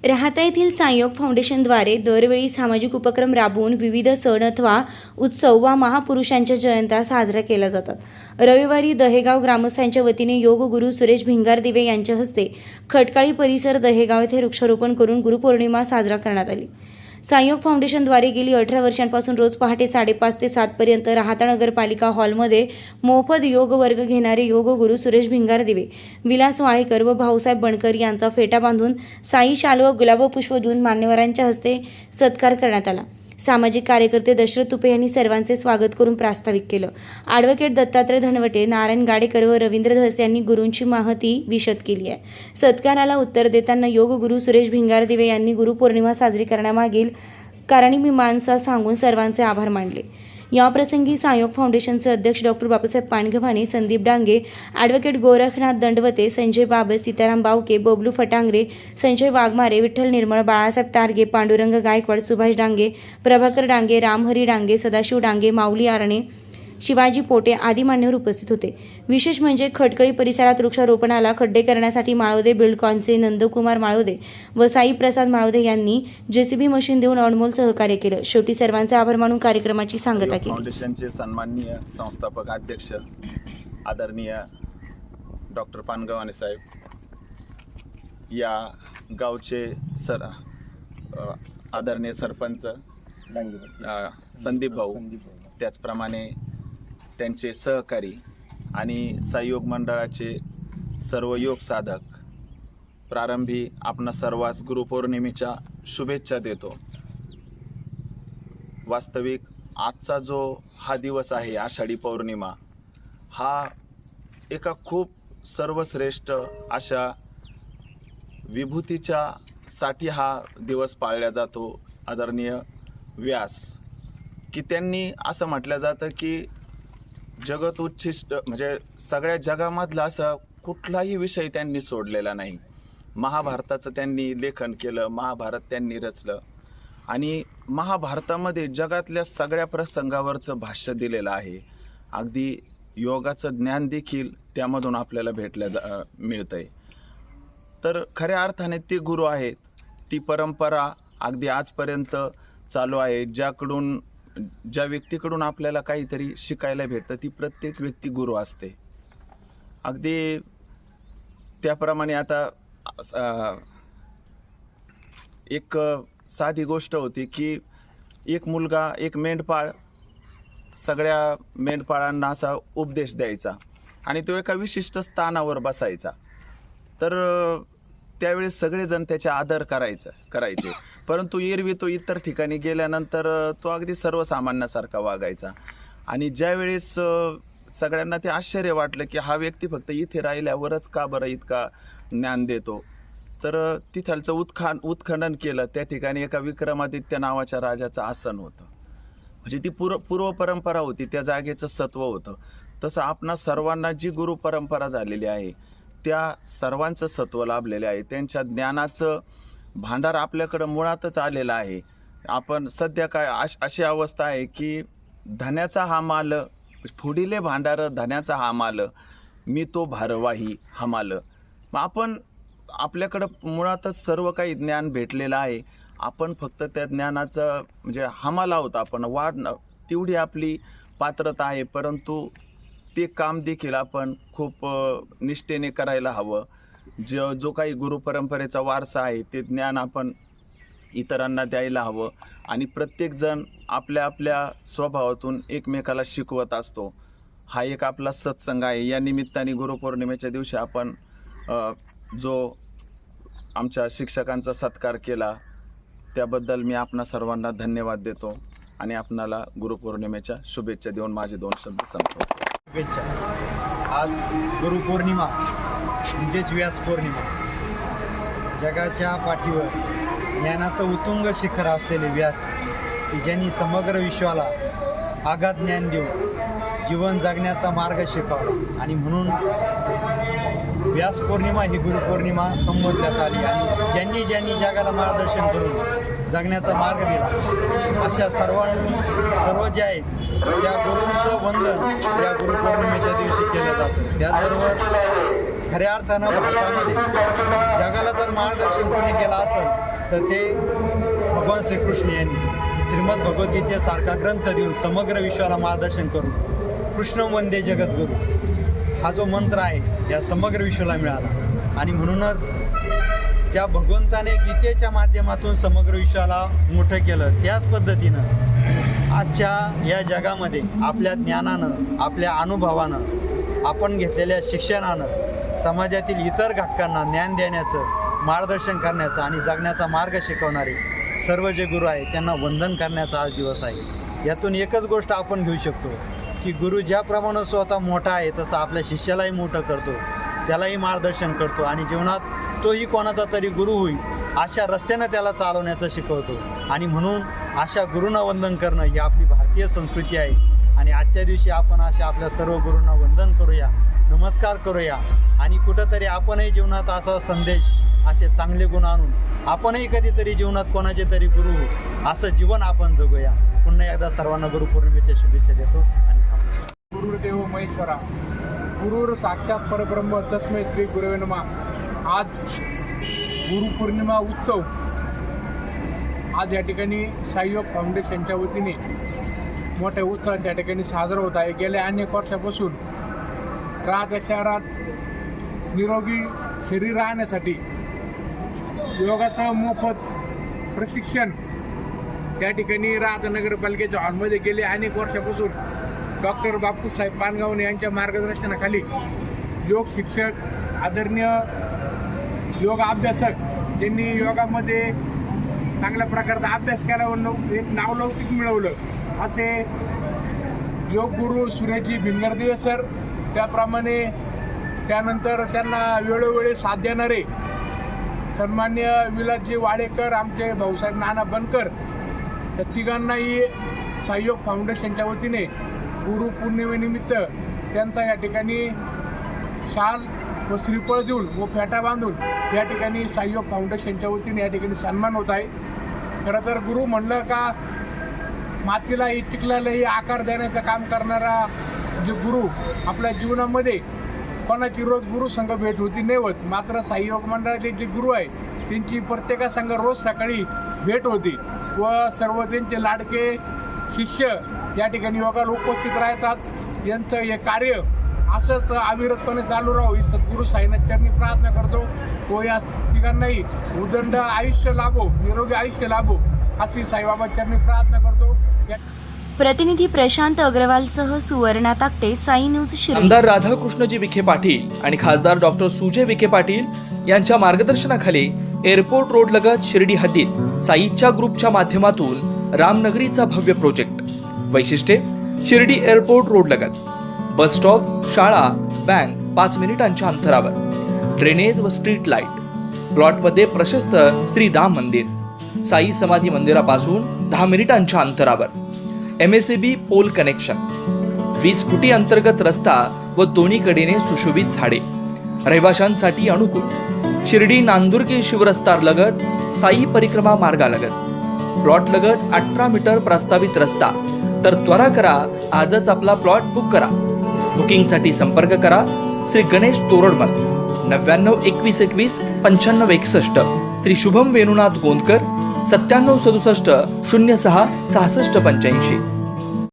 राहाता येथील साईयोग फाउंडेशनद्वारे दरवेळी सामाजिक उपक्रम राबवून विविध सण अथवा उत्सव वा महापुरुषांच्या जयंत्या साजऱ्या केल्या जातात। रविवारी दहेगाव ग्रामस्थांच्या वतीने योग गुरु सुरेश भिंगारदिवे यांच्या हस्ते खटकाळी परिसर दहेगाव येथे वृक्षारोपण करून गुरुपौर्णिमा साजरा करण्यात आली। साईयोग फाउंडेशनद्वारे गेली 18 वर्षांपासून रोज पहाटे 5:30 ते 7 पर्यंत राहाता नगरपालिका हॉलमध्ये मोफत योग वर्ग घेणारे योग गुरु सुरेश भिंगारदिवे, विलास वाळेकर व भाऊसाहेब बनकर यांचा फेटा बांधून साई शाल व गुलाब पुष्प देऊन मान्यवरांच्या हस्ते सत्कार करण्यात आला। सामाजिक कार्यकर्ते दशरथ तुपे यांनी सर्वांचे स्वागत करून प्रास्ताविक केलं। ॲडव्होकेट दत्तात्रय धनवटे, नारायण गाडेकर व रवींद्र धस यांनी गुरूंची महती विशद केली आहे। सत्काराला उत्तर देताना योग गुरु सुरेश भिंगारदिवे यांनी गुरुपौर्णिमा साजरी करण्यामागील कारणी सांगून सर्वांचे आभार मानले। याप्रसंगी साईयोग फाउंडेशनचे अध्यक्ष डॉक्टर बापूसाहेब पानगव्हाणे, संदीप डांगे, ॲडव्होकेट गोरखनाथ दंडवते, संजय बाबर, सीताराम बावके, बबलू फटांगरे, संजय वाघमारे, विठ्ठल निर्मळ, बाळासाहेब टारगे, पांडुरंग गायकवाड, सुभाष डांगे, प्रभाकर डांगे, रामहरी डांगे, सदाशिव डांगे, माऊली आरणे, शिवाजी पोटे आदी मान्यवर उपस्थित होते। विशेष म्हणजे खटकळी परिसरात वृक्षारोपणाला खड्डे करण्यासाठी माळोदे बिल्डकॉनचे नंदकुमार माळोदे व साई प्रसाद माळोदे यांनी जेसीबी मशीन देऊन अनमोल सहकार्य केलं। शेवटी सर्वांचे आभार मानून कार्यक्रमाची सांगता केली। फाउंडेशनचे सन्माननीय संस्थापक अध्यक्ष आदरणीय डॉक्टर पानगव्हाणे साहेब, या गावचे आदरणीय सरपंच संदीप भाऊ, त्याचप्रमाणे त्यांचे सहकारी आणि साईयोग मंडळाचे सर्व योग साधक, प्रारंभी आपणा सर्वांस गुरुपौर्णिमेच्या शुभेच्छा देतो। वास्तविक आजचा जो हा दिवस आहे, आषाढी पौर्णिमा, हा एका खूप सर्वश्रेष्ठ अशा विभूतीच्या साठी हा दिवस पाळला जातो। आदरणीय व्यास की त्यांनी असं म्हटलं जातं की जगत उच्छिष्ट म्हणजे सगळ्या जगामधला असा कुठलाही विषय त्यांनी सोडलेला नाही। महाभारताचं त्यांनी लेखन केलं, महाभारत त्यांनी रचलं आणि महाभारतामध्ये जगातल्या सगळ्या प्रसंगावरचं भाष्य दिलेलं आहे। अगदी योगाचं ज्ञान देखील त्यामधून आपल्याला मिळतंय। तर खऱ्या अर्थाने ते गुरु आहेत। ती परंपरा अगदी आजपर्यंत चालू आहे। ज्या व्यक्तीकडून आपल्याला काहीतरी शिकायला भेटतं, ती प्रत्येक व्यक्ती गुरु असते। अगदी त्याप्रमाणे आता एक साधी गोष्ट होती की एक मुलगा, एक मेंढपाळ सगळ्या मेंढपाळांना असा उपदेश द्यायचा आणि तो एका विशिष्ट स्थानावर बसायचा। तर त्यावेळेस सगळेजण त्याचे आदर करायचे, परंतु एरवी तो इतर ठिकाणी गेल्यानंतर तो अगदी सर्वसामान्यासारखा वागायचा। आणि ज्यावेळेस सगळ्यांना ते आश्चर्य वाटलं की हा व्यक्ती फक्त इथे राहिल्यावरच का बरं इतका ज्ञान देतो, तर तिथलचं उत्खनन केलं। त्या ठिकाणी एका विक्रमादित्य नावाच्या राजाचं आसन होतं, म्हणजे ती पूर्व परंपरा होती, त्या जागेचं सत्व होतं। तसं आपणा सर्वांना जी गुरु परंपरा झालेली आहे, त्या सर्वांचं सत्व लाभलेले आहे। त्यांच्या ज्ञानाचं भांडार आपल्याकडं मुळातच आलेलं आहे। आपण सध्या काय अशी अवस्था आहे की धन्याचा हा माल, फुडिले भांडार धन्याचा हा माल, मी तो भारवाही हमाल। मग आपण आपल्याकडं मुळातच सर्व काही ज्ञान भेटलेलं आहे। आपण फक्त त्या ज्ञानाचं म्हणजे हमाल आहोत, आपण तेवढी आपली पात्रता आहे, परंतु ते काम देखील आपण खूप निष्ठेने करायला हवं। जो काही गुरुपरंपरेचा वारसा आहे, ते ज्ञान आपण इतरांना द्यायला हवं आणि प्रत्येकजण आपल्या आपल्या स्वभावातून एकमेकाला शिकवत असतो। हा एक आपला सत्संग आहे। या निमित्ताने गुरुपौर्णिमेच्या दिवशी आपण जो आमच्या शिक्षकांचा सत्कार केला, त्याबद्दल मी आपणा सर्वांना धन्यवाद देतो आणि आपणाला गुरुपौर्णिमेच्या शुभेच्छा देऊन माझे 2 शब्द संपवतो। शुभेच्छा। आज गुरुपौर्णिमा म्हणजेच व्यास पौर्णिमा, जगाच्या पाठीवर ज्ञानाचं उत्तुंग शिखर असलेले व्यास, की ज्यांनी समग्र विश्वाला आगाध ज्ञान देऊन जीवन जगण्याचा मार्ग शिकवला आणि म्हणून व्यास पौर्णिमा ही गुरुपौर्णिमा संबोधण्यात आली आणि ज्यांनी जगाला मार्गदर्शन करून जगण्याचा मार्ग दिला, अशा सर्व जे आहेत त्या गुरूंचं वंदन या गुरुपौर्णिमेच्या दिवशी केलं जातं। त्याचबरोबर खऱ्या अर्थानं भारतामध्ये जगाला जर मार्गदर्शन कोणी केलं असेल तर ते भगवान श्रीकृष्ण यांनी श्रीमद भगवद्गीतेसारखा ग्रंथ देऊन समग्र विश्वाला मार्गदर्शन करून कृष्ण वंदे जगद्गुरू हा जो मंत्र आहे या समग्र विश्वाला मिळाला. आणि म्हणूनच ज्या भगवंताने गीतेच्या माध्यमातून समग्र विश्वाला मोठं केलं त्याच पद्धतीनं आजच्या या जगामध्ये आपल्या ज्ञानानं, आपल्या अनुभवानं, आपण घेतलेल्या शिक्षणानं समाजातील इतर घटकांना ज्ञान देण्याचं, मार्गदर्शन करण्याचं आणि जगण्याचा मार्ग शिकवणारे सर्व जे गुरु आहेत त्यांना वंदन करण्याचा आज दिवस आहे. यातून एकच गोष्ट आपण घेऊ शकतो की गुरु ज्याप्रमाणे स्वतः मोठा आहे तसं आपल्या शिष्यालाही मोठं करतो, त्यालाही मार्गदर्शन करतो आणि जीवनात तोही कोणाचा तरी गुरु होईल अशा रस्त्यानं त्याला चालवण्याचं शिकवतो. आणि म्हणून अशा गुरूंना वंदन करणं ही आपली भारतीय संस्कृती आहे. आणि आजच्या दिवशी आपण अशा आपल्या सर्व गुरूंना वंदन करूया, नमस्कार करूया आणि कुठंतरी आपणही जीवनात असा संदेश, असे चांगले गुण आणून आपणही कधीतरी जीवनात कोणाचे तरी गुरु होऊ असं जीवन आपण जगूया. पुन्हा एकदा सर्वांना गुरुपौर्णिमेच्या शुभेच्छा देतो आणि थांबतो. गुरुदेव महेश्वरा, गुरुर साक्षात परब्रह्म तस्मै श्री गुरवे नमः. आज गुरुपौर्णिमा उत्सव आज या ठिकाणी साईयोग फाउंडेशनच्या वतीने मोठ्या उत्सवाच्या ठिकाणी साजरा होत आहे. गेल्या अनेक वर्षापासून राहत्या शहरात निरोगी शरीर राहण्यासाठी योगाचं मोफत प्रशिक्षण त्या ठिकाणी राहत्या नगरपालिकेच्या हॉलमध्ये गेले अनेक वर्षापासून डॉक्टर बापूसाहेब पानगावणे यांच्या मार्गदर्शनाखाली योग शिक्षक, आदरणीय योग अभ्यासक ज्यांनी योगामध्ये चांगल्या प्रकारचा अभ्यास केल्यावर एक नावलौकिक मिळवलं असे योग गुरु सुरेजी भिंगरदेव सर, त्याप्रमाणे त्यानंतर त्यांना वेळोवेळी साथ देणारे सन्मान्य विलासजी वाडेकर, आमचे भाऊसाहेब नाना बनकर, या तिघांनाही साईयोग फाउंडेशनच्या वतीने गुरुपौर्णिमेनिमित्त त्यांचा या ठिकाणी शाल व श्रीफळ देऊन व फेटा बांधून या ठिकाणी साईयोग फाउंडेशनच्या वतीने या ठिकाणी सन्मान होत आहे. खरं तर गुरु म्हणलं का मातीलाही चिखलालाही आकार देण्याचं काम करणारा जे गुरु आपल्या जीवनामध्ये कोणाची रोज गुरुसंघ भेट होती नाही होत, मात्र साईयोग मंडळाचे जे गुरु आहे त्यांची प्रत्येकासंघ रोज सकाळी भेट होती व सर्व त्यांचे लाडके शिष्य या ठिकाणी योगाला उपस्थित राहतात. यांचं हे कार्य असंच अविरतपणे चालू राहावं ही सद्गुरू साईनाथ चरणी प्रार्थना करतो व या तिघांनाही उदंड आयुष्य लाभो, निरोगी आयुष्य लाभो अशी साईबाबा चरणी प्रार्थना करतो. प्रतिनिधी प्रशांत अग्रवालसह सुवर्णा ताकटे, साई न्यूज शिर्डी. आमदार राधाकृष्णजी विखे पाटील आणि खासदार डॉक्टर सुजय विखे पाटील यांच्या मार्गदर्शनाखाली एअरपोर्ट रोड लगत शिर्डी हद्दीत साईच्या ग्रुपच्या माध्यमातून रामनगरीचा भव्य प्रोजेक्ट. वैशिष्ट्ये: शिर्डी एअरपोर्ट रोड लगत बस स्टॉप, शाळा, बँक 5 मिनिटांच्या अंतरावर, ड्रेनेज व स्ट्रीट लाईट. प्लॉटमध्ये प्रशस्त श्री राम मंदिर, साई समाधी मंदिरापासून 10 मिनिटांच्या अंतरावर, MSAB पोल कनेक्शन, 20 फुटी अंतर्गत रस्ता व दोन्ही कडेने सुशोभित झाडे, रहिवाशांसाठी अनुकूल. शिर्डी नांदुर्गी शिवरस्तार लगत साई परिक्रमा मार्गालगत. प्लॉट लगत 18 मीटर प्रस्तावित रस्ता. तर त्वरा करा, आजच आपला प्लॉट बुक करा. बुकिंगसाठी संपर्क करा श्री गणेश तोरडमल 99 21 21 95 61, श्री शुभम वेणुनाथ गोंदकर 97 67 06 66 85.